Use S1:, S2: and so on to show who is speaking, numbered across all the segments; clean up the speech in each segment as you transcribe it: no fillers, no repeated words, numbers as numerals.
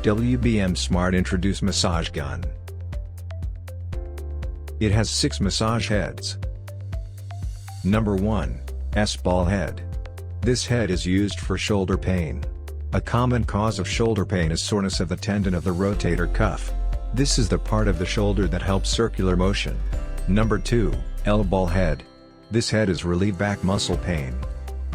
S1: WBM Smart Introduce Massage Gun. It has 6 massage heads. Number 1. S-ball head. This head is used for shoulder pain. A common cause of shoulder pain is soreness of the tendon of the rotator cuff. This is the part of the shoulder that helps circular motion. Number 2. L-ball head. This head is relieve back muscle pain.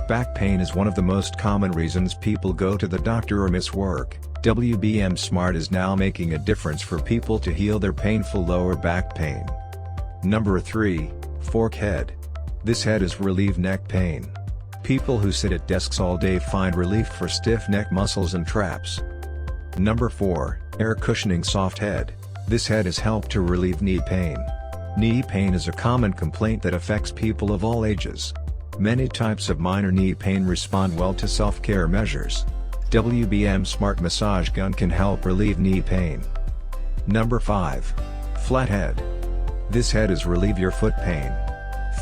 S1: Back pain is one of the most common reasons people go to the doctor or miss work. WBM Smart is now making a difference for people to heal their painful lower back pain. Number 3. Fork head. This head is relieve neck pain. People who sit at desks all day find relief for stiff neck muscles and traps. Number 4. Air cushioning soft head. This head is helped to relieve knee pain. Knee pain is a common complaint that affects people of all ages. Many types of minor knee pain respond well to self-care measures. WBM Smart Massage Gun can help relieve knee pain. Number 5. Flat head. This head is relieve your foot pain.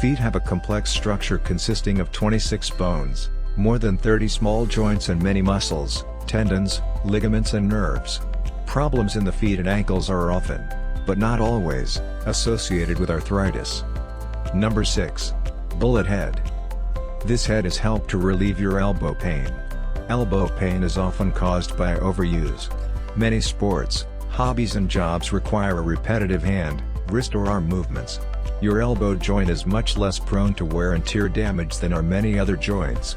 S1: Feet have a complex structure consisting of 26 bones, more than 30 small joints and many muscles, tendons, ligaments and nerves. Problems in the feet and ankles are often, but not always, associated with arthritis. Number 6. Bullet head. This head is helped to relieve your elbow pain. Elbow pain is often caused by overuse. Many sports, hobbies and jobs require a repetitive hand, wrist or arm movements. Your elbow joint is much less prone to wear and tear damage than are many other joints.